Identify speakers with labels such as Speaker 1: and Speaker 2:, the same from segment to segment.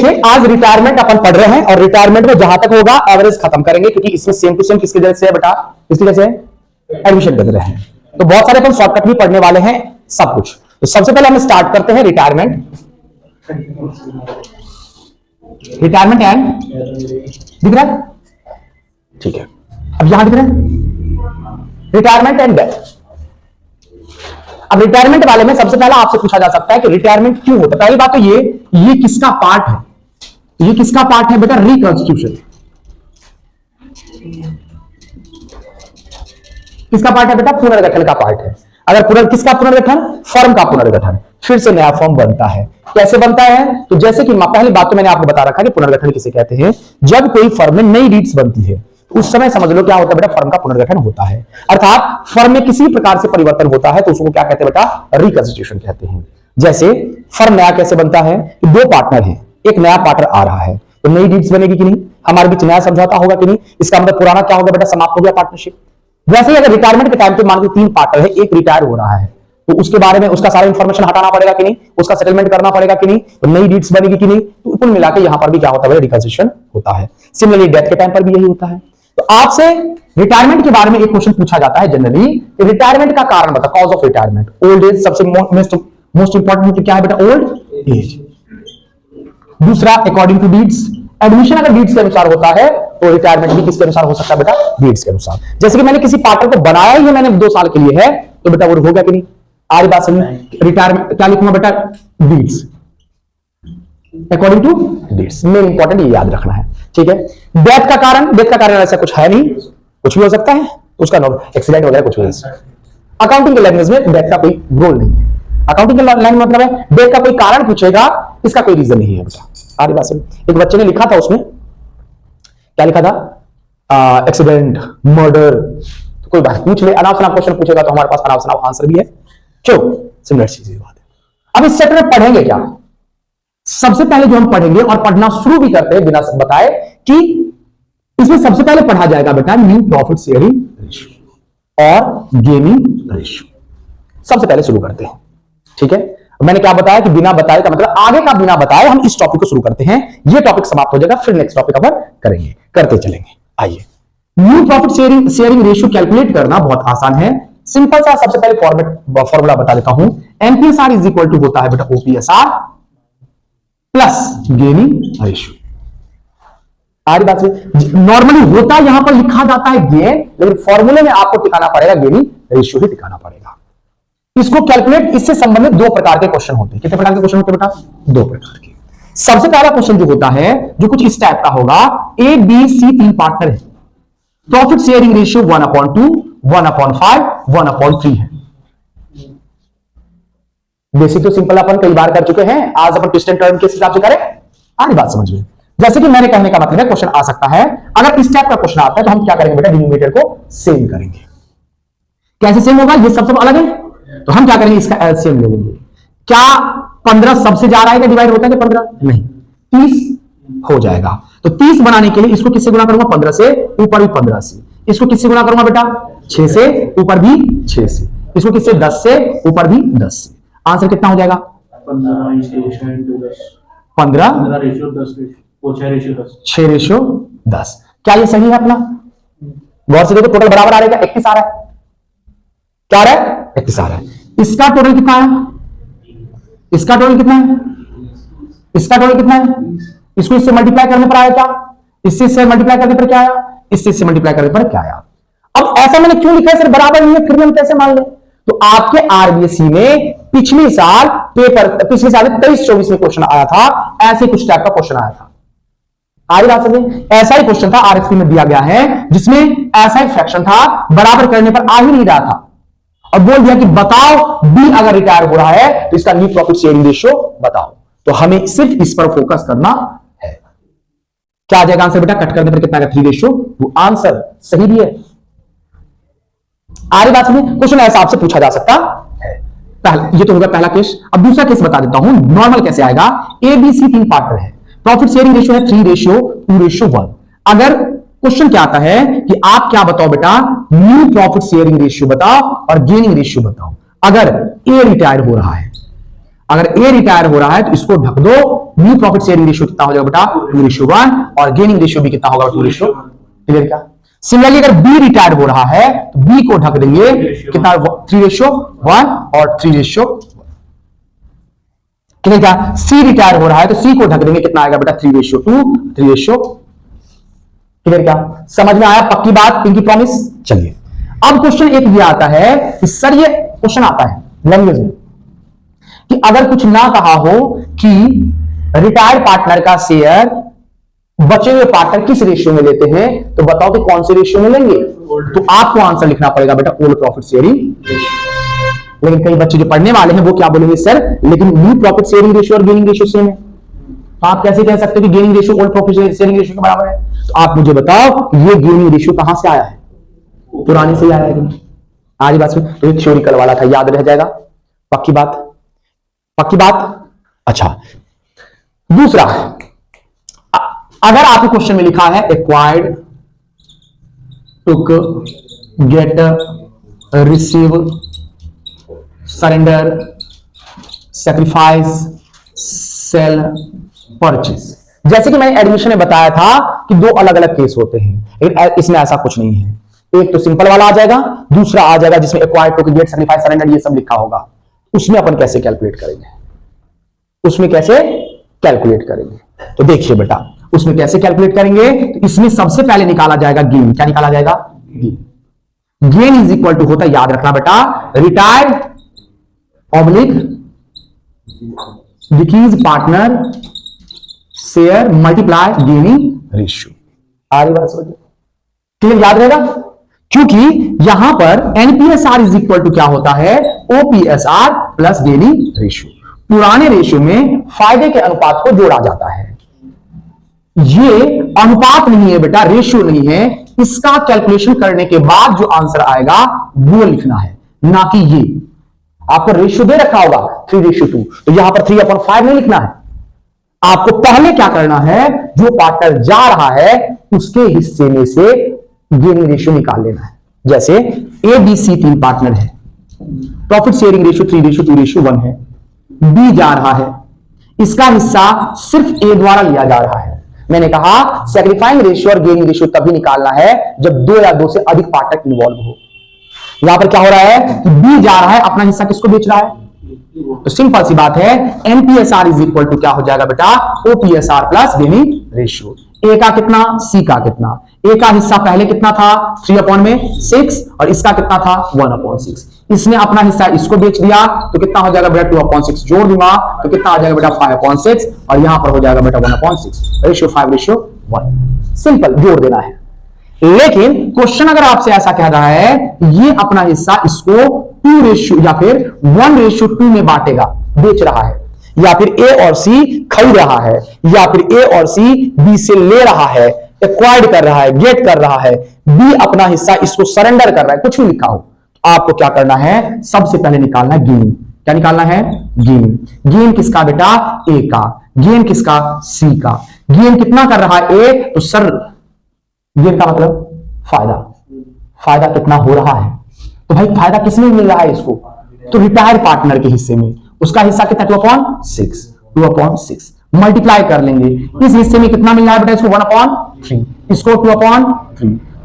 Speaker 1: देखिए आज रिटायरमेंट अपन पढ़ रहे हैं और रिटायरमेंट में जहां तक होगा एवरेज खत्म करेंगे, क्योंकि इसमें सेम टू सेम किसकी जगह से है बेटा, किसकी जगह से, एडमिशन कर रहे हैं। तो बहुत सारे अपन शॉर्टकट भी पढ़ने वाले हैं सब कुछ। तो सबसे पहले हम स्टार्ट करते हैं रिटायरमेंट एंड, दिख रहा है, ठीक है। अब यहां दिख रहा है रिटायरमेंट एंड डेथ। अब रिटायरमेंट वाले में सबसे पहला आपसे पूछा जा सकता है कि रिटायरमेंट क्यों होता है। पहली बात तो ये किसका पार्ट है, ये किसका पार्ट है बेटा, रिकॉन्स्टिट्यूशन। किसका पार्ट है बेटा, पुनर्गठन का पार्ट है। अगर किसका पुनर्गठन, फर्म का पुनर्गठन, फिर से नया फर्म बनता है। कैसे बनता है, तो जैसे कि पहली बात तो मैंने आपको बता रखा है कि पुनर्गठन किसे कहते हैं। जब कोई फर्म में नई रीड्स बनती है उस समय समझ लो क्या होता है बेटा, फर्म का पुनर्गठन होता है। अर्थात फर्म में किसी प्रकार से परिवर्तन होता है तो उसको क्या कहते हैं बेटा, रिकॉन्स्टिट्यूशन कहते हैं। जैसे फर्म नया कैसे बनता है, दो पार्टनर हैं, एक नया पार्टनर आ रहा है तो नई डीड्स बनेगी कि नहीं, हमारे बीच नया समझौता होगा कि नहीं, इसका मतलब पुराना क्या होगा बेटा, समाप्त हो गया पार्टनरशिप। वैसे ही अगर रिटायरमेंट के टाइम पे मान के 3 पार्टनर है, एक रिटायर हो रहा है तो उसके बारे में उसका सारा इंफॉर्मेशन हटाना पड़ेगा कि नहीं, उसका सेटलमेंट करना पड़ेगा कि नहीं, तो नई डीड्स बनेगी कि नहीं। तो कुल मिलाकर यहां पर भी क्या होता है, रिकॉन्स्टिट्यूशन होता है। सिमिलरली डेथ के टाइम पर भी यही होता है। तो आपसे रिटायरमेंट के बारे में एक क्वेश्चन पूछा जाता है जनरली, रिटायरमेंट का कारण बता, cause of retirement. Old age सबसे मोस्ट इंपॉर्टेंट क्या है बेटा, ओल्ड एज। दूसरा अकॉर्डिंग टू डीड्स, एडमिशन अगर डीड्स के अनुसार होता है तो रिटायरमेंट भी किसके अनुसार हो सकता है बेटा, डीड्स के अनुसार। जैसे कि मैंने किसी पार्टनर को बनाया ही है मैंने 2 साल के लिए है तो बेटा वो होगा कि नहीं, आज बात समझ। रिटायरमेंट क्या लिखूंगा बेटा, deeds, according to deeds. Main important ये याद रखना है, ठीक है। डेथ का कारण ऐसा कुछ है नहीं, कुछ भी हो सकता है, उसका एक्सीडेंट वगैरह कुछ भी। अकाउंटिंग के लैंग्वेज में डेथ का कोई रोल नहीं है। अकाउंटिंग के लैंग्वेज मतलब है डेथ का कोई कारण पूछेगा, इसका कोई रीजन नहीं है बेटा। आरी बात सुन, एक बच्चे ने लिखा था, उसमें क्या लिखा था, एक्सीडेंट, मर्डर। तो कोई बात पूछ ले, अनाप शनाप क्वेश्चन पूछेगा तो हमारे पास अनाप शनाप आंसर भी है। चलो सिमिलर चीज बात है। अब इस चैप्टर में पढ़ेंगे क्या, सबसे पहले जो हम पढ़ेंगे और पढ़ना शुरू भी करते हैं बिना बताए कि इसमें सबसे पहले पढ़ा जाएगा बेटा न्यू प्रॉफिट शेयरिंग रेशियो और गेनिंग रेशियो। सबसे पहले शुरू करते हैं, ठीक है। मैंने क्या बताया कि बिना बताए का मतलब आगे का बिना बताए हम इस टॉपिक को शुरू करते हैं। ये टॉपिक समाप्त हो जाएगा, फिर नेक्स्ट टॉपिक कवर करेंगे, करते चलेंगे। आइए, new profit sharing ratio calculate करना बहुत आसान है। सिंपल सा सबसे पहले फॉर्मूला बता देता हूं। एनपीएसआर इज इक्वल टू होता है बेटा ओपीएसआर प्लस गेनिंग रेशियो। आ रही बात से, नॉर्मली होता यहां पर लिखा जाता है गेन, लेकिन फॉर्मूले में आपको टिकाना पड़ेगा गेनिंग रेशियो ही टिकाना पड़ेगा। इसको कैलकुलेट, इससे संबंधित 2 प्रकार के क्वेश्चन होते हैं। कितने प्रकार के क्वेश्चन होते हैं बेटा, 2 प्रकार के। सबसे पहला क्वेश्चन जो होता है, जो कुछ इस टाइप का होगा, ए बी सी 3 पार्टनर है, प्रॉफिट शेयरिंग रेशियो 1/2, 1/5, 1/3 है। बेसिक तो सिंपल अपन कई बार कर चुके हैं, आज अपन ट्विस्ट एंड टर्न के हिसाब से करें। आगे बात समझ में, जैसे कि मैंने कहने का मतलब है क्वेश्चन आ सकता है, अगर इस टाइप का क्वेश्चन आता है तो हम क्या करेंगे बेटा, डिनोमिनेटर को सेम करेंगे। कैसे सेम होगा, ये सब अलग है तो हम क्या करेंगे, इसका एलसीएम ले लेंगे। क्या 15 सबसे जा रहा है, क्या डिवाइड होता है कि 15 नहीं, 30 हो जाएगा। तो 30 बनाने के लिए इसको किससे गुणा करूंगा, 15 से, ऊपर भी 15 से। इसको किससे गुणा करूंगा बेटा, 6 से, ऊपर भी 6 से। इसको किससे, 10 से, ऊपर भी 10 से। आंसर कितना हो जाएगा, 15 6/10। क्या ये सही है अपना, गौर से देखो, टोटल बराबर आ रहा है, 31 आ रहा है। क्या आ रहा है, 31 आ रहा है। इसका टोटल कितना है, इसका टोटल कितना है, इसका टोटल कितना है। इसको इससे मल्टीप्लाई करने पर आया क्या, इससे मल्टीप्लाई करने पर क्या आया, इससे मल्टीप्लाई करने पर क्या आया। अब ऐसा मैंने क्यों लिखा है सर, बराबर नहीं है, फिर हम कैसे मान ले। तो आपके आरबीएससी में पिछले साल 23-24 में क्वेश्चन आया था, ऐसे कुछ टाइप का क्वेश्चन आया था। आज बात समझे, ऐसा ही क्वेश्चन था आरएसपी में दिया गया है, जिसमें ऐसा ही फ्रैक्शन था, बराबर करने पर आ ही नहीं रहा था, और बोल दिया कि बताओ बी अगर रिटायर हो रहा है तो इसका न्यू प्रॉफिट शेयरिंग रेशियो बताओ। तो हमें सिर्फ इस पर फोकस करना है। क्या आ जाएगा आंसर बेटा, कट करने पर कितना का 3 तो आंसर सही भी है। आ रही बात समझे, क्वेश्चन ऐसा आपसे पूछा जा सकता है। ये तो होगा पहला केस। अब दूसरा केस बता देता हूं, नॉर्मल कैसे आएगा। ए बी सी 3 पार्टनर है, प्रॉफिट शेयरिंग रेशियो है 3:2:1। अगर क्वेश्चन क्या आता है कि आप क्या बताओ बेटा, न्यू प्रॉफिट शेयरिंग रेशियो बताओ और गेनिंग रेशियो बताओ। अगर ए रिटायर हो रहा है, अगर ए रिटायर हो रहा है तो इसको ढक दो, न्यू प्रॉफिट शेयरिंग रेशियो कितना हो जाएगा बेटा 2:1 और गेनिंग रेशियो भी कितना होगा 2:, क्लियर क्या। सिमिलरली अगर बी रिटायर हो रहा है तो बी को ढक देंगे कितना 3:1 और 3:1, क्लियर क्या। सी रिटायर हो रहा है तो सी को ढक देंगे कितना आएगा बेटा 3:2 3:, क्लियर क्या। समझ में आया पक्की बात, पिंकी प्रॉमिस। चलिए अब क्वेश्चन एक ये आता है कि सर ये क्वेश्चन आता है लैंग्वेज में कि अगर कुछ ना कहा हो कि रिटायर्ड पार्टनर का शेयर बचे हुए पार्टनर किस रेशियो में लेते हैं, तो बताओ कि कौन से रेशियो में लेंगे। तो आपको आंसर लिखना पड़ेगा बेटा ओल्ड प्रॉफिट शेयरिंग। लेकिन कई बच्चे जो पढ़ने वाले हैं वो क्या बोलेंगे सर लेकिन न्यू प्रॉफिट शेयरिंग रेशियो और गेनिंग रेशियो सेम है, तो आप कैसे कह सकते हो कि gaining ratio old profit sharing ratio के बराबर है। तो आप मुझे बताओ ये गेनिंग रेशियो कहां से आया है, पुराने से आया है। आज बात में तो थ्योरिकल वाला था, याद रह जाएगा। पक्की बात, पक्की बात। अच्छा दूसरा, अगर आपके क्वेश्चन में लिखा है acquired, took, get, receive, surrender, sacrifice, sale, purchase, जैसे कि मैंने एडमिशन में बताया था कि दो अलग अलग केस होते हैं, लेकिन इसमें ऐसा कुछ नहीं है। एक तो सिंपल वाला आ जाएगा, दूसरा आ जाएगा जिसमें acquired, took, gate, sacrifice, surrender ये सब लिखा होगा। उसमें अपन कैसे कैलकुलेट करेंगे, उसमें कैसे कैलकुलेट करेंगे, तो देखिए बेटा उसमें कैसे कैलकुलेट करेंगे। तो इसमें सबसे पहले निकाला जाएगा गेन। क्या निकाला जाएगा, gain. Gain is equal to होता है, याद रखना बेटा, retired oblique decrease partner share multiply gaining ratio. आगे बात समझिए, क्लियर, याद रहेगा। क्योंकि यहां पर एनपीएसआर इज इक्वल टू क्या होता है, ओपीएसआर प्लस गेनिंग रेशियो। पुराने रेशियो में फायदे के अनुपात को जोड़ा जाता है। ये अनुपात नहीं है बेटा, रेशियो नहीं है। इसका कैलकुलेशन करने के बाद जो आंसर आएगा वो लिखना है, ना कि ये। आपको रेशियो दे रखा होगा 3:2, तो यहां पर 3/5 नहीं लिखना है। आपको पहले क्या करना है, जो पार्टनर जा रहा है उसके हिस्से में से गेनिंग रेशियो निकाल लेना है। जैसे ए बी सी 3 पार्टनर है, प्रॉफिट शेयरिंग रेशियो 3:2:1 है। बी जा रहा है, इसका हिस्सा सिर्फ ए द्वारा लिया जा रहा है। मैंने कहा सैक्रिफाइंग रेशियो और गेनिंग रेशियो तभी निकालना है जब 2 या 2 से अधिक पार्टनर इन्वॉल्व हो। यहां पर क्या हो रहा है कि बी जा रहा है, अपना हिस्सा किसको बेच रहा है, तो सिंपल सी बात है एनपीएसआर इज इक्वल टू क्या हो जाएगा बेटा, ओपीएसआर प्लस गेनिंग रेशियो। ए का कितना, सी का कितना। ए का हिस्सा पहले कितना था 3/6 और इसका कितना था 1/6। इसने अपना हिस्सा इसको बेच दिया तो कितना हो जाएगा बेटा 2/6, जोड़ दूंगा तो कितना आ जाएगा बेटा 5/6 और यहां पर हो जाएगा बेटा 1/6, रेशियो 5:1। सिंपल, जोड़ देना है। लेकिन क्वेश्चन अगर आपसे ऐसा कह रहा है ये अपना हिस्सा इसको 2 या फिर 1:2 में बांटेगा, बेच रहा है, या फिर ए और सी खरीद रहा है, या फिर ए और सी बी से ले रहा है, एक्वायर्ड कर रहा है, गेट कर रहा है, बी अपना हिस्सा इसको सरेंडर कर रहा है, कुछ भी लिखा हो, आपको क्या करना है, सबसे पहले निकालना है गेन। क्या निकालना है, गेन। गेन किसका बेटा, ए का। गेन किसका, सी का। गेन कितना कर रहा है ए, तो सर गेन का मतलब फायदा। फायदा कितना हो रहा है, तो भाई फायदा किसमें मिल रहा है इसको, तो रिटायर्ड पार्टनर के हिस्से में। उसका हिस्सा कितना 2/6 मल्टीप्लाई कर लेंगे। इस हिस्से में कितना मिल रहा है बेटा इसको 1/3, इसको 2/3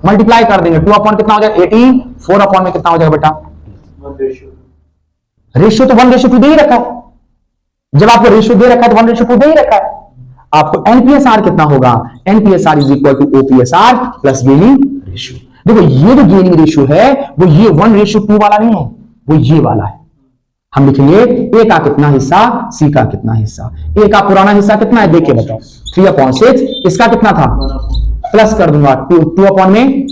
Speaker 1: मल्टीप्लाई कर देंगे। 2 कितना हो जाएगा 18, 4 में कितना हो जाएगा बेटा, रेशियो तो 1:2 दे ही रखा है। जब आपको रेशियो दे रखा है तो 1:2 दे ही रखा है। आपको एनपीएसआर कितना होगा, NPSR is equal to OPSR plus gaining ratio. देखो ये जो गेनिंग रेशियो है वो ये 1:2 वाला नहीं है, वो ये वाला है। हम लिखेंगे ए का कितना हिस्सा, सी का कितना हिस्सा। ए का पुराना हिस्सा कितना है देखिए बताओ 3/6, इसका कितना था, प्लस कर दूंगा 2 में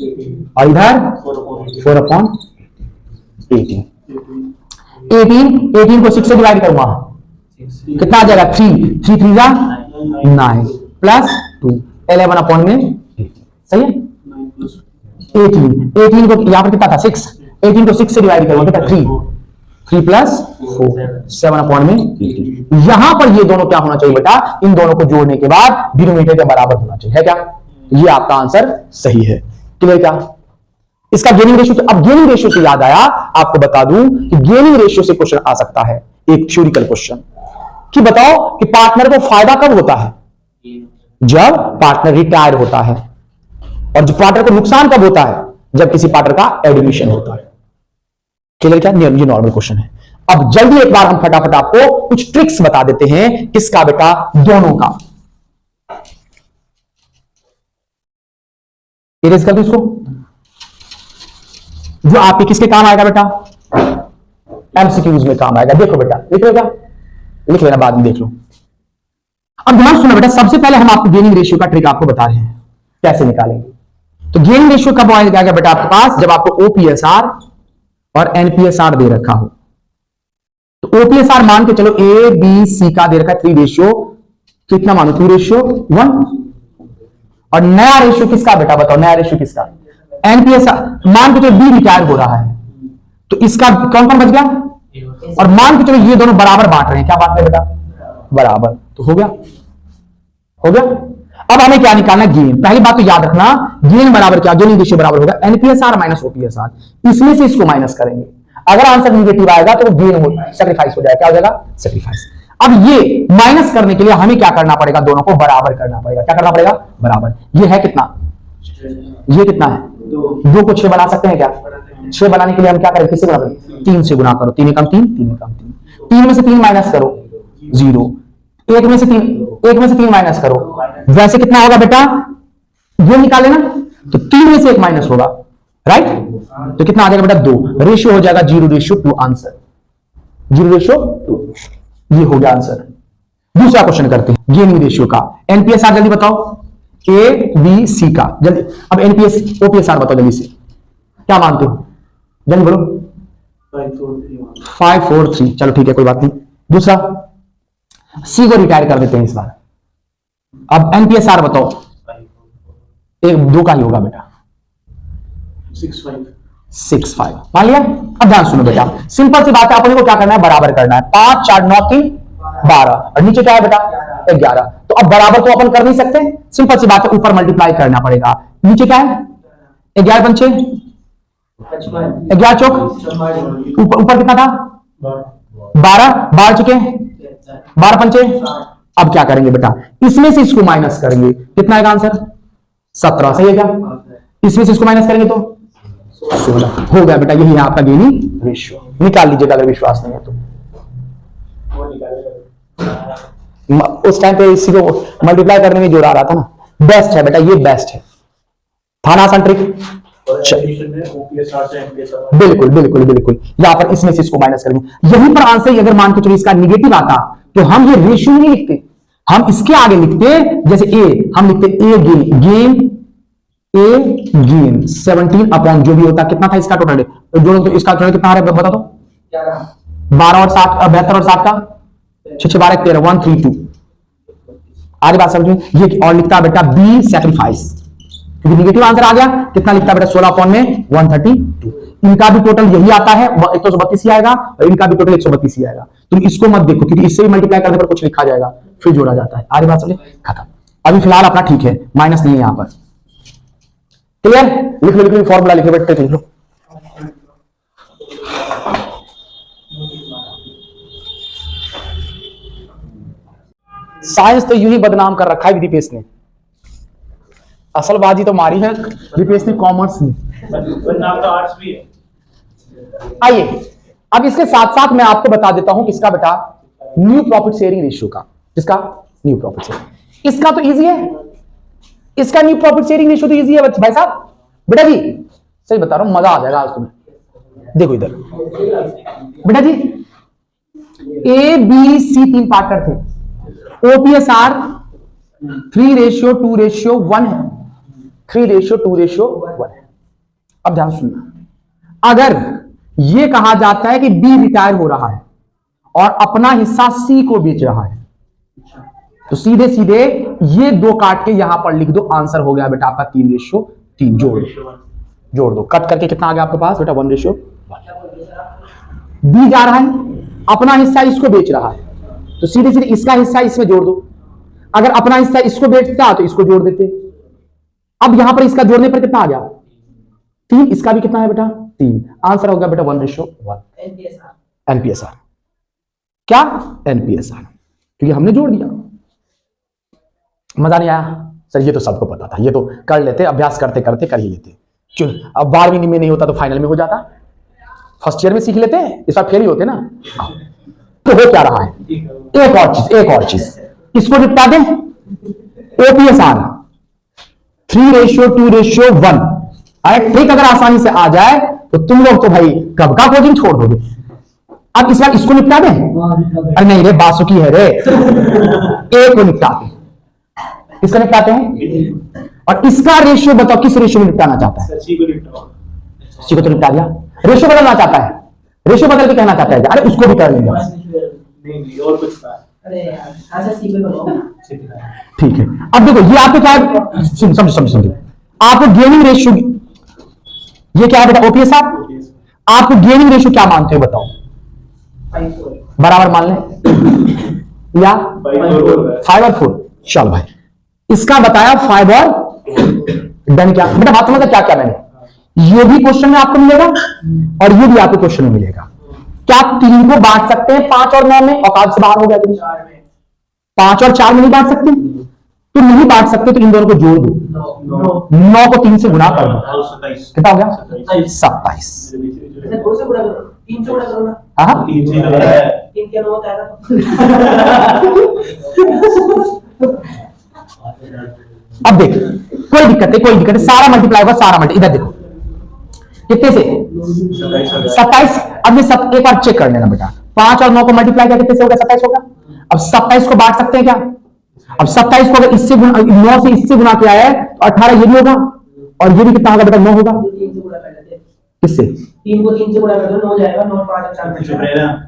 Speaker 1: और इधर 4/18। 18 को 6 से डिवाइड करूंगा कितना आ जाएगा 3 3 जा 9 प्लस 2 11 में 18, सही है। 18 को यहां पर कितना था 6, 18 को 6 से डिवाइड करूंगा कितना 3 प्लस 4 7 में 18। यहां पर ये दोनों क्या होना चाहिए बेटा, इन दोनों को जोड़ने के बाद डिनोमिनेटर के बराबर होना चाहिए, है क्या। ये आपका आंसर सही है, क्लियर क्या। इसका गेनिंग रेशियो, अब गेनिंग रेशियो से याद आया आपको बता दूं कि गेनिंग रेशियो से क्वेश्चन आ सकता है। एक थ्योरिकल क्वेश्चन कि बताओ कि पार्टनर को फायदा कब होता है? जब पार्टनर रिटायर होता है। और जो पार्टनर को नुकसान कब होता है? जब किसी पार्टनर का एडमिशन होता है। क्लियर? क्या ये नॉर्मल क्वेश्चन है। अब जल्दी एक बार हम फटाफट आपको कुछ ट्रिक्स बता देते हैं। किसका बेटा? दोनों का। इरेज कर दो इसको, जो आपके किसके काम आएगा बेटा? एमसीक्यूज में काम आएगा। देखो बेटा, लिख लो, क्या लिख लेना, बाद में देख लो। अब ध्यान सुनो बेटा, सबसे पहले हम आपको गेनिंग रेशियो का ट्रिक आपको बता रहे हैं कैसे निकालेंगे। तो गेनिंग रेशियो कब आएगा बेटा आपके पास? जब आपको ओपीएसआर और एनपीएसआर दे रखा हो। तो ओपीएसआर मान के चलो ए बी सी का दे रखा है 3 रेशियो, कितना मानो? 2:1। और नया रेशियो किसका बेटा? बताओ नया रेशियो किसका? एनपीएसआर। मान के चलो बी रिटायर हो रहा है, तो इसका कौन कौन बच गया? और मान के चलो ये दोनों बराबर बांट रहे हैं। क्या बांट रहे हैं बेटा? बराबर। तो हो गया, हो गया। अब हमें क्या निकालना? गेन। पहली बात तो याद रखना, गेन बराबर क्या? गेनिंग रेशियो बराबर होगा एनपीएसआर माइनस ओपीएसआर। इसमें से इसको माइनस करेंगे। अगर आंसर निगेटिव आएगा तो गेन हो, सेक्रीफाइस हो जाएगा। क्या हो जाएगा? सेक्रीफाइस। अब ये माइनस करने के लिए हमें क्या करना पड़ेगा? दोनों को बराबर करना पड़ेगा। क्या करना पड़ेगा? बराबर। ये है कितना? ये कितना है? 2 को 6 बना सकते हैं क्या? 6 बनाने के लिए हम क्या करें? किससे गुना करें? 3 से गुना करो। 3 एकम 3, 3 एकम 3। 3 में से 3 माइनस करो, 0। 1 में से 3 माइनस करो, वैसे कितना होगा बेटा? ये निकाले ना, तो 3 में से 1 माइनस होगा, राइट? तो कितना आ जाएगा बेटा? 2। रेशियो हो जाएगा 0:2। आंसर 0:2। ये हो गया आंसर। दूसरा क्वेश्चन करते हैं गेनिंग रेशियो का। एनपीएसआर जल्दी बताओ, ए बी सी का जल्दी। अब एनपीएस ओपीएसआर बताओ जल्दी से, क्या मानते हो? जल्दी बोलो। 543। चलो ठीक है, कोई बात नहीं। दूसरा सी को रिटायर कर देते हैं इस बार। अब एनपीएसआर बताओ, 1-2 का ही होगा बेटा। 6-5 मान लिया। अब ध्यान सुनो बेटा, सिंपल सी बात है, अपने को क्या करना है? बराबर करना है। 5 4 9 3 12 और नीचे क्या है बेटा? 11। तो अब बराबर तो अपन कर नहीं सकते, सिंपल सी बात है, ऊपर मल्टीप्लाई करना पड़ेगा। नीचे क्या है? 11 पंचे 11 चौक, ऊपर कितना था? 12 12 चुके, 12 पंचे। अब क्या करेंगे बेटा? इसमें से इसको माइनस करेंगे, कितना आएगा आंसर? 17। सही है क्या? इसमें से इसको माइनस करेंगे तो 16 हो गया बेटा। यही है आपका गेनिंग रेशियो। निकाल लीजिएगा अगर विश्वास नहीं है तो। उस टाइम पे इसी को मल्टीप्लाई करने में जोड़ आ रहा था ना। बेस्ट है बेटा, ये बेस्ट है। था ना आसान ट्रिक? बिल्कुल बिल्कुल बिल्कुल। यहां पर इसमें से इसको माइनस करेंगे। यहीं पर आंसर अगर मान के चलिए इसका निगेटिव आता तो हम ये रेशियो नहीं लिखते, हम इसके आगे लिखते, जैसे ए हम लिखते ए गेन, गेन 17 अपॉन जो भी होता। कितना था इसका टोटल? जोड़ो तो इसका टोटल कितना आ रहा है बता दो? 12 और 7, 72 और 7 का 6 6 12 13 132। आगे बात समझ में? ये और लिखता बेटा बी सैक्रिफाइस, क्योंकि निगेटिव आंसर आ गया। कितना लिखता बेटा? 16 अपॉन में 132। इनका भी टोटल यही आता है, 132 ही आएगा, और इनका भी टोटल 132 ही आएगा। तुम इसको मत देखो, क्योंकि इससे भी मल्टीप्लाई करने पर कुछ लिखा जाएगा, फिर जोड़ा जाता है। आगे बात समझे? खत्म। अभी फिलहाल अपना ठीक है, माइनस नहीं है यहां पर। क्लियर? लिख लो फॉर्मूला लिखे बेटा, लिख लो। साइंस तो यूं ही बदनाम कर रखा है दीपेश ने, असल बाजी तो मारी है दीपेश ने कॉमर्स में। बदनाम तो आर्ट्स भी है। आइए अब इसके साथ साथ मैं आपको बता देता हूं किसका बेटा? न्यू प्रॉफिट शेयरिंग रेशियो का। किसका? New profit sharing. इसका तो इजी है, इसका न्यू प्रॉफिट शेयरिंग रेशियो तो इजी है भाई साहब। बेटा जी सही बता रहा हूं, मजा आ जाएगा आज तुम्हें। देखो इधर बेटा जी, ए बी सी 3 पार्टनर थे। ओपीएसआर 3:2:1 है, 3:2:1 है। अब ध्यान सुनना, अगर यह कहा जाता है कि बी रिटायर हो रहा है और अपना हिस्सा सी को बेच रहा है, तो सीधे सीधे ये 2 काट के यहां पर लिख दो। आंसर हो गया बेटा आपका 3:3। जोड़ दो, कट करके कितना आ गया आपके पास बेटा? 1:1। बी जा रहा है, अपना हिस्सा इसको बेच रहा है, तो सीधे सीधे इसका हिस्सा इसमें जोड़ दो। अगर अपना हिस्सा इसको बेचता तो इसको जोड़ देते। अब यहां पर इसका जोड़ने पर कितना आ गया? 3। इसका भी कितना है बेटा? 3। आंसर हो गया बेटा 1:1 एनपीएसआर। क्या? NPSR, क्योंकि हमने जोड़ दिया। मजा नहीं आया सर? ये तो सबको पता था, ये तो कर लेते, अभ्यास करते करते कर ही लेते। चल, अब 12वीं में नहीं होता तो फाइनल में हो जाता, फर्स्ट ईयर में सीख लेते, इस बार फेल ही होते ना। तो हो क्या रहा है? एक और चीज इसको निपटा दें। OPSR 3:2:1। ठीक, अगर आसानी से आ जाए तो तुम लोग तो भाई कब का कोचिंग छोड़ दोगे। अब इस बार इसको निपटा दें। अरे नहीं रे, बासुकी है रे। ए को निपटाते हैं, इसको निपटाते हैं। और इसका रेशियो बताओ, किस रेशियो में निपटाना चाहता है? सी को तो निपटा दिया, रेशियो बदलना चाहता है, रेशियो बदल के कहना चाहता है। अरे उसको भी कर लेंगे,
Speaker 2: और कुछ
Speaker 1: ठीक है। अब देखो ये आपके क्या है, समझो आपको गेनिंग रेशियो, ये क्या है बेटा? OPSR। आपको गेनिंग रेशियो क्या मानते हो बताओ? बराबर मान लें या 5 और 4? चल भाई, इसका बताया 5 और डन। क्या बेटा बात समझ क्या क्या मैंने? ये भी क्वेश्चन में आपको मिलेगा और ये भी आपको क्वेश्चन में मिलेगा। क्या 3 को बांट सकते हैं 5 और 9 में? औकात से बाहर हो गया। 5 और 4 में नहीं बांट सकते तो नहीं बांट सकते, तो इन दोनों को जोड़ दो। 9 को 3 से गुना कर दो, कितना हो गया? 27। अब देख, कोई दिक्कत है, सारा मल्टीप्लाई होगा, सारा मल्टी। इधर देखो कितने से? 27। अब ये सब एक बार चेक कर लेना बेटा, 5 और 9 को मल्टीप्लाई किया कितने से होगा? 27 होगा। अब 27 को बांट सकते हैं क्या? अब 27 को अगर इससे 9 से इससे गुना किया है तो 18 ये भी होगा, और ये भी कितना होगा बेटा? 9 होगा। किससे?
Speaker 3: 3 को 3 से गुणा कर दो, 9 हो जाएगा। 9 5 और 4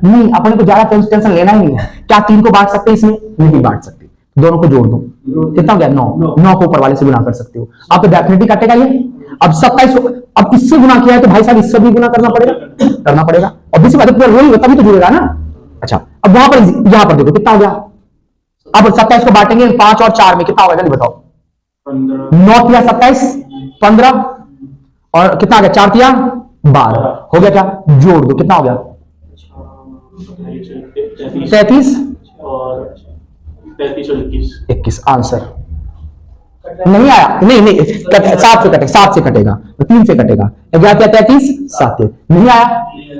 Speaker 1: नहीं, अपन को ज्यादा टेंशन लेना ही नहीं है। क्या 3 को बांट सकते हैं इसमें? नहीं बांट सकते, दोनों को जोड़ दो, कितना हो गया? 9। 9 को ऊपर वाले से गुना कर सकते हो आप, तो डेफिनेटली काटेगा ये। अब 27 को अब इससे गुना किया है तो भाई साहब इससे भी गुना करना पड़ेगा, और दूसरी बात है वही तभी तो जुड़ेगा ना। अच्छा, अब वहां पर यहां पर देखो कितना हो गया। अब 27 को बांटेंगे 5 और 4 में, कितना होगा जल्दी बताओ? 9 तिया 27, 15 और कितना आ गया? 4 तिया 12 हो गया। क्या जोड़ दो, कितना हो गया? 33
Speaker 2: और 21
Speaker 1: आंसर नहीं आया। नहीं 7 से कटेगा, 3 से कटेगा। 11 33 7 नहीं आया,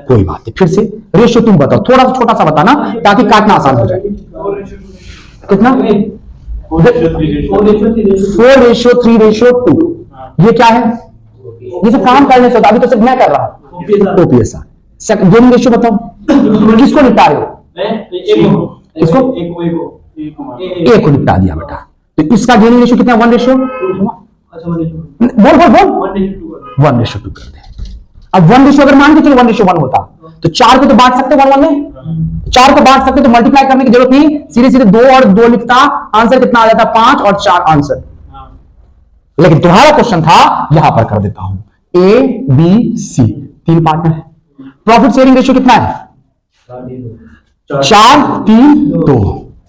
Speaker 1: कोई बात नहीं। फिर से रेशियो तुम बताओ, थोड़ा सा छोटा सा बताना ताकि काटना आसान हो जाए। कितना? 4:3:2। ये क्या है? ये सब काम करने से होता, अभी तो सिर्फ मैं कर रहा हूं। OPSR गेनिंग रेशियो बताओ, किसको निपटा रहे हो? इसको एक को निपटा दिया बेटा, तो इसका गेनिंग रेशियो कितना? 1:2। बोल 1:2 कर दे। अब 1:2 अगर मान के चलो 1:1 होता तो 4 को तो बांट सकते 1 में, 4 को बांट सकते तो मल्टीप्लाई करने की जरूरत नहीं, सीधे 2 और 2 लिखता, आंसर कितना आ जाता? 5 और 4 आंसर। लेकिन तुम्हारा क्वेश्चन था, यहां पर कर देता हूं, ABC 3 पार्टनर है। प्रॉफिट शेयरिंग रेशियो कितना है? 4:3:2।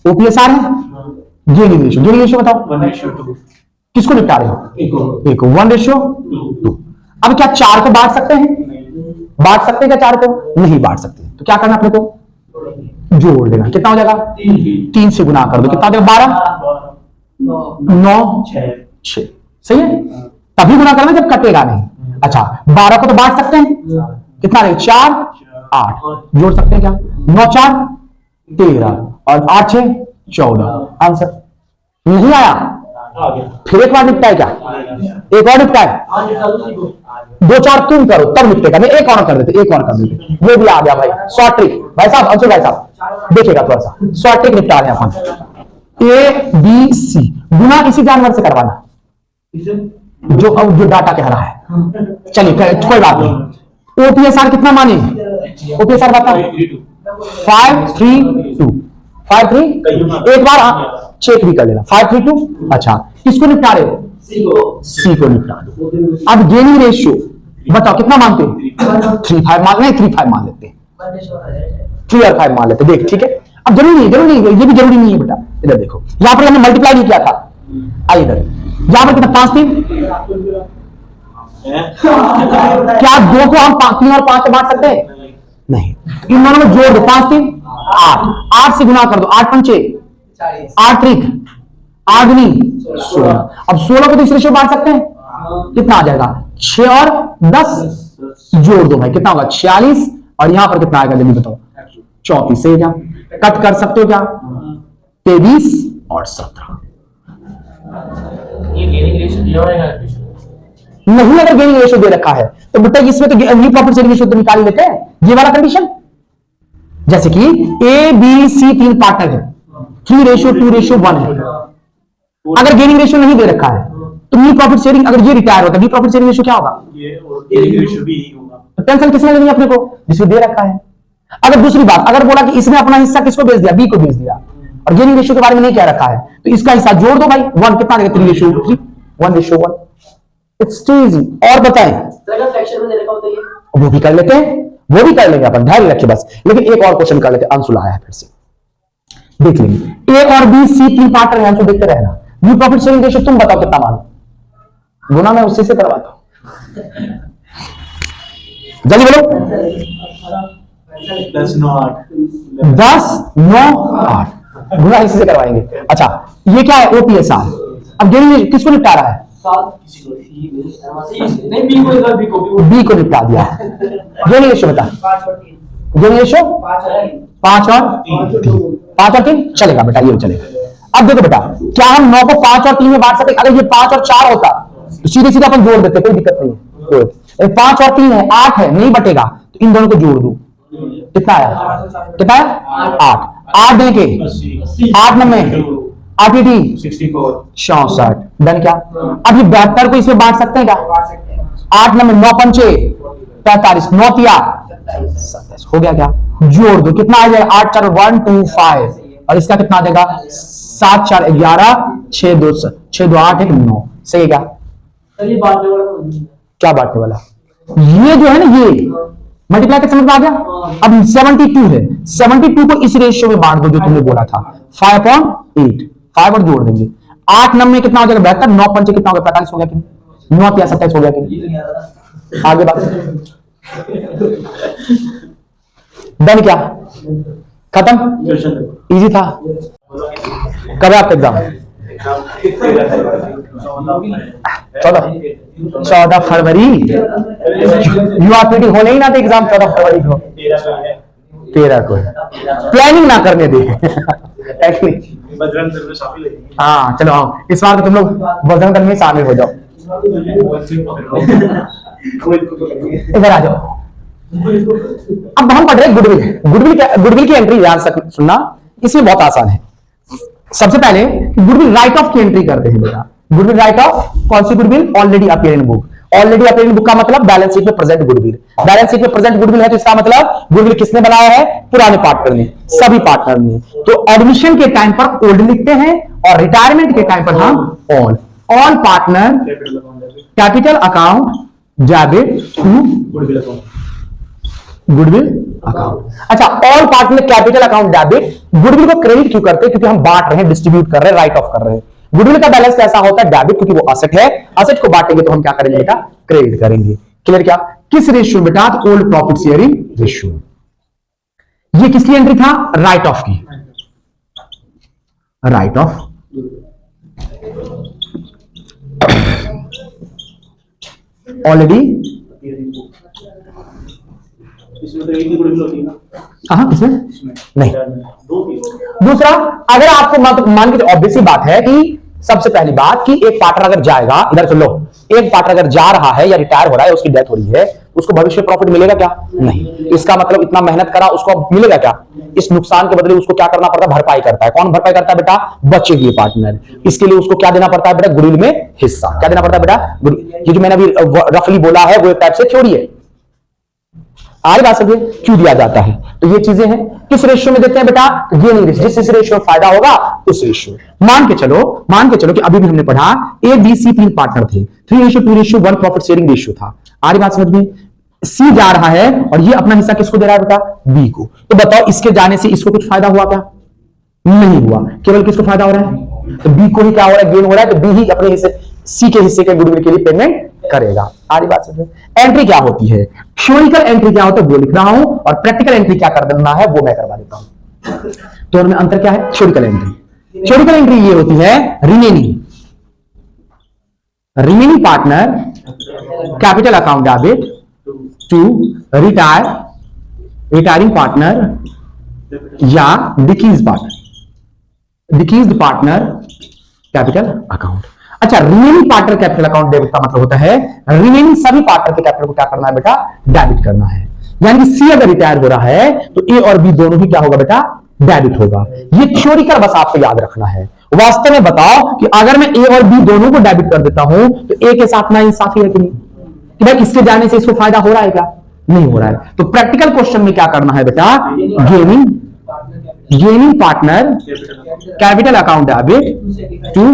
Speaker 1: OPSR है। गेनिंग रेशियो बताओ,
Speaker 2: 1:2।
Speaker 1: किसको निपटा रहे हो? एक 1:2। अब क्या 4 को बांट सकते हैं? बांट सकते हैं क्या 4 को? नहीं बांट सकते, तो क्या करना अपने को? जोड़ देना, कितना हो जाएगा? 3 से गुना कर दो, कितना हो जाएगा? 12 9 6। सही है, तभी गुना करना जब कटेगा नहीं। अच्छा, 12 को तो बांट सकते हैं, कितना रहे? 4 8। जोड़ सकते हैं क्या? 9 4 13 और 8 6 14। आंसर नहीं आया। फिर एक बार निपटाए क्या? एक और निपटाए, 2 4 तुम करो तब निपटेगा। नहीं, एक और कर देते। ये भी आ गया भाई, शॉर्ट ट्रिक। भाई साहब अंशुल भाई साहब देखिएगा, थोड़ा सा शॉर्ट ट्रिक निपटा रहे हैं अपन। ABC गुना इसी जानवर से करवाना जो डाटा कह रहा है। चलिए कोई बात नहीं। OPSR कितना माने? OPSR बता 5:3:2। 5:3 एक बार चेक भी कर लेना। 5:3:2। अच्छा, किसको निपटा रहे हो? C को निपटा दो। अब गेनिंग रेशियो बताओ कितना मानते हो? 3:5 मान, नहीं 3:5 मान लेते हैं, 3 और 5 मान लेते। देख ठीक है, अब जरूरी नहीं, ये भी जरूरी नहीं है बेटा। इधर देखो, यहां पर हमने मल्टीप्लाई नहीं किया था। आइए इधर, यहां पर कितना? 5 3। क्या 2 को हम 3 और 5 से बांट सकते हैं? नहीं, इन दोनों को जोड़ दो। 5 3 8, 8 से गुना कर दो, 8 पंचे 8 त्रिक 8 दूनी 16। अब 16 को तो इस रेशियो बांट सकते हैं, कितना आ जाएगा 6 और 10 जोड़ दो भाई, कितना होगा 46, और यहां पर कितना आएगा जल्दी बताओ 34 से क्या कट कर सकते हो क्या 23 और 17।
Speaker 3: ये गेनिंग रेशियो दिया होगा
Speaker 1: नहीं, अगर गेनिंग रेशियो दे रखा है तो बेटा इसमें तो न्यू प्रॉफिट शेयरिंग रेशियो तो निकाल लेते हैं, ये वाला कंडीशन। जैसे कि ए बी सी 3 पार्टनर है, 3:2:1 है। अगर गेनिंग रेशियो नहीं दे रखा है तो न्यू प्रॉफिट शेयरिंग, अगर ये रिटायर होता है न्यू प्रॉफिट शेयरिंग रेशियो क्या होगा,
Speaker 2: ये और गेनिंग रेशियो भी यही होगा।
Speaker 1: तो टेंशन किसने लेनी है अपने को, जिसको दे रखा है। अगर दूसरी बात, अगर बोला कि इसने अपना हिस्सा किसको बेच दिया, बी को बेच दिया, और गेनिंग रेशियो के बारे में नहीं कह रखा है, तो इसका हिस्सा जोड़ दो भाई, 1 कितना देगा 3:3, 1:1। It's too easy. और बताएं,
Speaker 3: अगर फ्रैक्शन में दे रखा होता है ये,
Speaker 1: वो भी कर लेते हैं, वो भी कर लेंगे अपन, धैर्य रखिए बस। लेकिन एक और क्वेश्चन कर लेते हैं, अंशुल आया है फिर से, देख लेंगे। ए और बी सी 3 पार्टनर हैं, अंशुल देखते रहना। न्यू प्रॉफिट शेयरिंग रेशियो तुम बताओ कितना मानो, गुना मैं उसी से करवाता हूं, जल्दी बोलो।
Speaker 2: 10 9 8
Speaker 1: 10 9 8 गुना इसी से करवाएंगे। अच्छा ये क्या है ओपीएसआर। अब गेनिंग किसको निपटा रहा है,
Speaker 3: नहीं बी को इधर
Speaker 1: बी को निपटा दिया। गेनिंग रेशियो बता,
Speaker 3: 5 और 3
Speaker 1: गेनिंग रेशियो 5 और 3 चलेगा बेटा, ये चलेगा। अब देखो बेटा, क्या हम 9 को 5 और 3 में बांट सकते? अगर ये 5 और 4 होता तो सीधे सीधे अपन जोड़ देते, कोई दिक्कत नहीं है। 5 और 3 है, 8 है, नहीं बटेगा, तो इन दोनों को जोड़ दो, कितना आया, कितना है 8। 8 दें के 8 नंबे 8
Speaker 2: 64
Speaker 1: 64 डन। क्या अब ये 72 को इसमें बांट सकते हैं क्या, 8 नंबे 9 पंचे 45, 9 तिया 27 हो गया। क्या जोड़ दो, कितना आ जाएगा 8 4 1 2 5, और इसका कितना आ जाएगा 7 4 11 6 2 8 1 9। सही है क्या,
Speaker 3: चलिए बात में वाला
Speaker 1: क्या बांटने वाला, ये जो है ना ये मल्टीप्लाई का समझ में आ गया। अब 72 है, 72 को इस रेशियो में बांट दो जो तुमने बोला था 5/8, 5 और जोड़ देंगे 8 नंबर कितना हो जाएगा 72, 9 पंचे कितना हो गया 45 हो गया कि नहीं, 9 या 27 हो गया कि नहीं। आगे बात डन, क्या खत्म, इजी था। कब है आपका एग्जाम, 14 फरवरी। युवा पीढ़ी होने ही ना थे एग्जाम 14 फरवरी को, 13 को। प्लानिंग ना करने दे हाँ चलो आओ, इस बार तो तुम लोग बजरंग दल में शामिल हो जाओ, इधर आ जाओ। अब हम पढ़ रहे हैं गुडविल की एंट्री याद सुनना, इसमें बहुत आसान है। सबसे पहले गुडविल राइट ऑफ की एंट्री करते हैं बेटा। गुडविल राइट ऑफ, कौन सी goodwill, already appear in book. Already appear in book का मतलब बैलेंस शीट में प्रेजेंट गुडविल। बैलेंस शीट में प्रेजेंट गुडविल है तो इसका मतलब गुडविल किसने बनाया है, पुराने पार्टनर ने, सभी पार्टनर ने। तो एडमिशन के टाइम पर ओल्ड लिखते हैं और रिटायरमेंट के टाइम पर हम all. All partner capital account debit to goodwill account. अच्छा, all partner capital account debit. Goodwill को क्रेडिट क्यों करते हैं, क्योंकि हम बांट रहे हैं, डिस्ट्रीब्यूट कर रहे हैं, राइट ऑफ कर रहे हैं। गुडविल का बैलेंस कैसा होता है, डेबिट, क्योंकि वो असेट है। असेट को बांटेंगे तो हम क्या करेंगे बेटा, क्रेडिट करेंगे। क्लियर क्या, किस रेशियो बेटा, ओल्ड प्रॉफिट शेयरिंग रेशियो। ये किसकी एंट्री था, राइट ऑफ की, राइट ऑफ। ऑलरेडी
Speaker 2: इसमें तो एक ही गुडविल होती है ना,
Speaker 1: कहां, इसमें नहीं।
Speaker 2: दो थी।
Speaker 1: दूसरा, अगर आपको मान के ऑब्वियस बात है कि सबसे पहली बात कि एक पार्टनर अगर जाएगा, इधर सुन लो, एक पार्टनर अगर जा रहा है या रिटायर हो रहा है, उसकी डेथ हो रही है, उसको भविष्य में प्रॉफिट मिलेगा क्या, नहीं। इसका मतलब इतना मेहनत करा उसको मिलेगा क्या, इस नुकसान के बदले उसको क्या करना पड़ता है, भरपाई करता है। कौन भरपाई करता है बेटा, बचे हुए पार्टनर। इसके लिए उसको क्या देना पड़ता है बेटा, गुडविल में हिस्सा। क्या देना पड़ता है बेटा, ये जो मैंने अभी रफली बोला है वो एक टाइप से थ्योरी है। आगे बात समझिए क्यों दिया जाता है, तो ये चीजें हैं। किस रेशियो में देते हैं बेटा, गेनिंग रेशियो, जिस रेशियो में फायदा होगा उस रेशियो। मान के चलो कि अभी भी हमने पढ़ा ए बी सी 3 पार्टनर थे, 3:2:1 प्रॉफिट शेयरिंग रेशियो था। आगे बात समझ में, सी जा रहा है और ये अपना हिस्सा किसको दे रहा है बेटा, बी को। तो बताओ इसके जाने से इसको कुछ फायदा हुआ क्या, नहीं हुआ, केवल किसको फायदा हो रहा है, तो बी को ही क्या हो रहा है, गेन हो रहा है। तो बी ही अपने हिस्से, सी के हिस्से के गुडविल के लिए पेमेंट करेगा। आगे बात समझो, एंट्री क्या होती है, थ्योरिटिकल एंट्री क्या होता है वो लिख रहा हूं, और प्रैक्टिकल एंट्री क्या कर देना है वो मैं करवा देता हूं। दोनों में अंतर क्या है? Theoretical entry. थ्योरेटिकल एंट्री ये होती है remaining partner capital account debit to retiring partner या डिक्रीज पार्टनर कैपिटल अकाउंट। अच्छा, remaining partner capital account debit का मतलब होता है रिमेनिंग सभी पार्टनर के कैपिटल को क्या करना है बेटा? डेबिट करना है। यानी कि सी अगर रिटायर हो रहा है तो ए और बी दोनों ही क्या होगा बेटा? डेबिट होगा। ये थ्योरिकल बस आपको याद रखना है। वास्तव में बताओ कि अगर मैं ए और बी दोनों को डेबिट कर देता हूं तो ए के साथ ना इंसाफी है कि नहीं? कि भाई इसके जाने से इसको फायदा हो रहा है क्या? नहीं हो रहा है। तो प्रैक्टिकल क्वेश्चन में क्या करना है बेटा? Gaining partner capital account debit to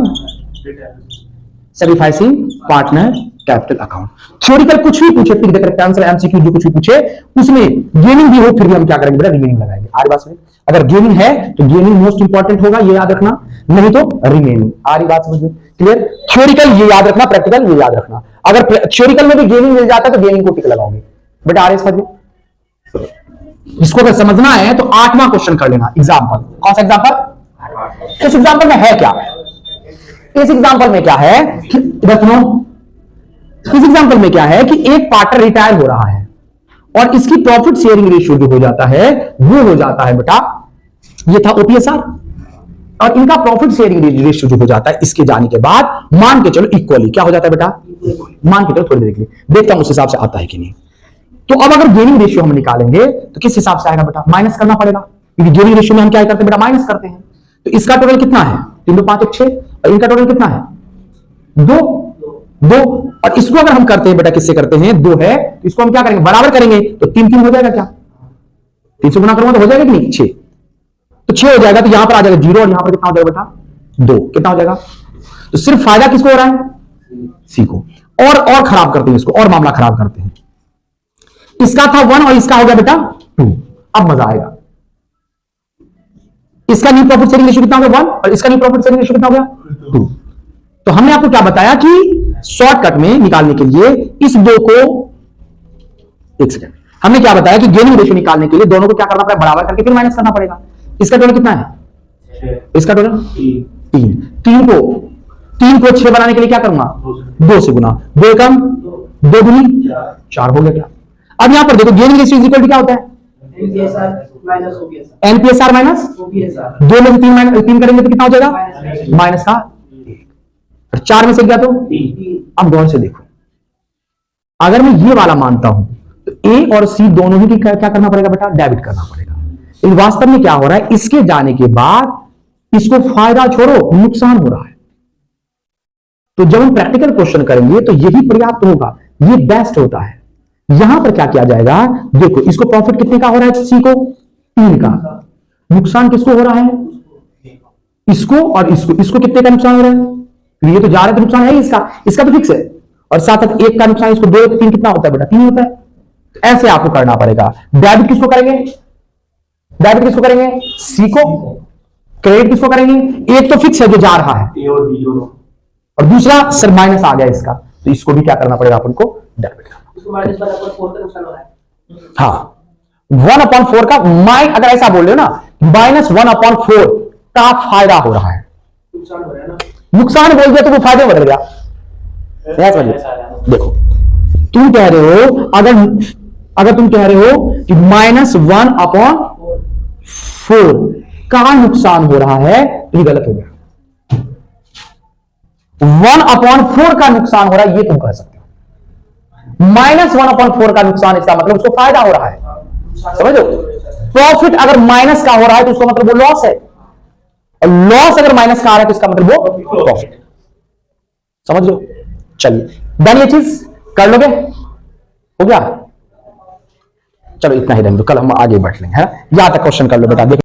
Speaker 1: sacrificing partner capital account. Theoretical कुछ भी पूछे, pick the correct answer, MCQ जो कुछ भी पूछे उसमें गेनिंग भी हो फिर भी हम क्या करेंगे बेटा? रिमेनिंग लगाएंगे। आरी बात में अगर गेनिंग है तो गेनिंग मोस्ट इंपॉर्टेंट होगा, ये याद रखना, नहीं तो रिमेनिंग। आरी बात समझ में क्लियर? थ्योरिकल ये याद रखना, प्रैक्टिकल ये याद रखना। अगर थ्योरिकल में भी गेनिंग मिल जाता है तो गेनिंग को टिक लगाओगे बेटा। आर समझ में? इसको अगर समझना है तो 8वां क्वेश्चन कर लेना। एग्जाम्पल, कौन सा एग्जाम्पल? इस एग्जाम्पल में है क्या? इस एग्जाम्पल में क्या है? इधर सुनो, इस एग्जाम्पल में क्या है कि एक पार्टनर रिटायर हो रहा है और इसकी प्रॉफिट शेयरिंग रेशियो जो हो जाता है वो हो जाता है बेटा, ये था ओपीएसआर, और इनका प्रॉफिट शेयरिंग रेशियो जो हो जाता है इसके जाने के बाद मान के चलो इक्वली क्या हो जाता है बेटा? मान के चलो, थोड़ी देर के लिए देखता हूं उस हिसाब से आता है कि नहीं। तो अब अगर गेनिंग रेशियो हम निकालेंगे तो किस हिसाब से आएगा बेटा? माइनस करना पड़ेगा, क्योंकि गेनिंग रेशियो में हम क्या करते हैं बेटा? माइनस करते हैं। तो इसका टोटल कितना है? 3 2 5 6, और इनका टोटल कितना है? 2 2। और इसको अगर हम करते हैं बेटा, किससे करते हैं? 2 है तो इसको हम क्या करेंगे? बराबर करेंगे तो 3 3 हो जाएगा क्या? 3 से गुना करूंगा तो हो जाएगा कि नहीं? 6। तो 6 हो जाएगा तो यहां पर आ जाएगा 0 और यहां पर कितना हो जाएगा बेटा? 2। कितना हो जाएगा? तो सिर्फ फायदा किसको हो रहा है? सी को। और खराब करते हैं इसको, और मामला खराब करते हैं। इसका था 1 और इसका हो गया बेटा 2। अब मजा आएगा। इसका न्यू प्रॉफिट शेयरिंग रेशियो कितना हो गया? 1, और इसका न्यू प्रॉफिट शेयरिंग रेशियो कितना हो गया? 2। तो हमने आपको क्या बताया कि शॉर्टकट में निकालने के लिए इस 2 को, एक सेकंड, हमने क्या बताया कि गेनिंग रेशियो निकालने के लिए दोनों को क्या करना पड़ेगा? बराबर करके फिर माइनस करना पड़ेगा। इसका टोटल कितना है? इसका टोटल 3 को 6 बनाने के लिए क्या करूंगा? 2 से गुना, 2 कम 2 दूनी 4 हो गया क्या? अब यहां पर देखो गेनिंग रेशियो इक्वल टू क्या होता है? एनपीएसआर माइनस 2 में से 3 करेंगे तो कितना हो जाएगा? माइनस का 1। 4 में से गया तो 3। अब गौर से देखो, अगर मैं ये वाला मानता हूं तो ए और सी दोनों ही क्या करना पड़ेगा बेटा? डेबिट करना पड़ेगा। लेकिन वास्तव में क्या हो रहा है? इसके जाने के बाद इसको फायदा छोड़ो नुकसान हो रहा है। तो जब हम प्रैक्टिकल क्वेश्चन करेंगे तो यही पर्याप्त होगा, ये बेस्ट होता है। यहां पर क्या किया जाएगा? देखो, इसको प्रॉफिट कितने का हो रहा है? सी को 3 का। नुकसान किसको हो रहा है? इसको और इसको कितने का नुकसान हो रहा है? ये तो जा रहा है तो नुकसान है इसका तो फिक्स है, और साथ साथ 1 का नुकसान, इसको 2 3 कितना होता है बेटा? 3 होता है। तो ऐसे आपको करना पड़ेगा। डेबिट किसको करेंगे? डेबिट किसको करेंगे? सी को। क्रेडिट किसको करेंगे? एक तो फिक्स है जो जा रहा है,
Speaker 2: ए और बी दोनों,
Speaker 1: और दूसरा सर माइनस आ गया इसका, तो इसको भी क्या करना पड़ेगा अपन को? डेबिट करना। हाँ, 1/4 का अगर ऐसा बोल रहे हो ना, -1/4 का फायदा हो रहा है। नुकसान बोल दिया तो वो फायदे बदल गया। देखो, तुम कह रहे हो, अगर तुम कह रहे हो कि -1/4 का नुकसान हो रहा है तो ये गलत हो गया। 1/4 का नुकसान हो रहा है ये तुम कह सकते हो। -1/4 का नुकसान, इसका मतलब उसको फायदा हो रहा है। समझो, प्रॉफिट अगर माइनस का हो रहा है तो उसका मतलब वो लॉस है, और लॉस अगर माइनस का आ रहा है तो इसका मतलब वो प्रॉफिट। समझ लो? चलिए, डन, ये चीज कर लोगे? हो गया? चलो इतना ही रहने दो, कल हम आगे बढ़ लेंगे, है ना? यहां तक क्वेश्चन कर लो बेटा।